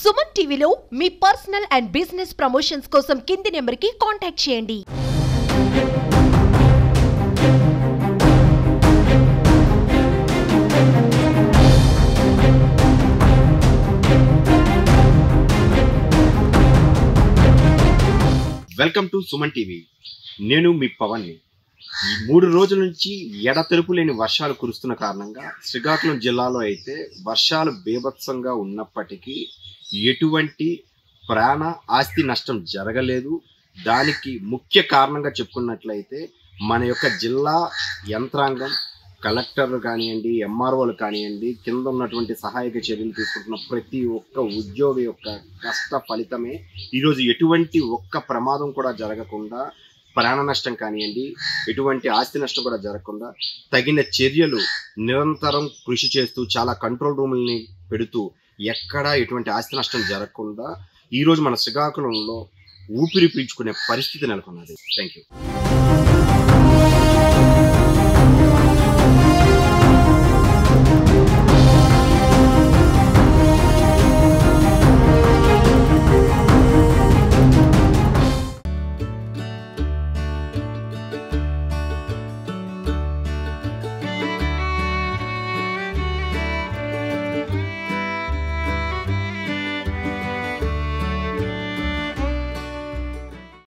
సుమన్ టీవీలో మీ personal and business promotions కోసం కింది నెంబర్కి కాంటాక్ట్ చేయండి. Welcome to Suman TV. నేను మీ పవన్. ఈ 3 రోజుల నుంచి ఎడతెరుపు లేని వర్షాలు కురుస్తున్న కారణంగా శ్రీకాకుళం జిల్లాలో అయితే వర్షాలు బీభత్సంగా ఉన్నప్పటికీ ఎటువంటి ప్రాణ ఆస్తి నష్టం జరగలేదు. దానికి ముఖ్య కారణంగా చెప్పుకున్నట్లయితే మన యొక్క జిల్లా యంత్రాంగం, కలెక్టర్లు కానివ్వండి, ఎంఆర్ఓలు కానివ్వండి, కింద ఉన్నటువంటి సహాయక చర్యలు తీసుకుంటున్న ప్రతి ఒక్క ఉద్యోగి యొక్క కష్ట ఫలితమే ఈరోజు ఎటువంటి ఒక్క ప్రమాదం కూడా జరగకుండా, ప్రాణ నష్టం కానివ్వండి, ఎటువంటి ఆస్తి నష్టం కూడా జరగకుండా తగిన చర్యలు నిరంతరం కృషి చేస్తూ చాలా కంట్రోల్ రూముల్ని పెడుతూ ఎక్కడా ఎటువంటి ఆస్తి నష్టం జరగకుండా ఈరోజు మన శ్రీకాకుళంలో ఊపిరి పీల్చుకునే పరిస్థితి నెలకొన్నది. Thank you.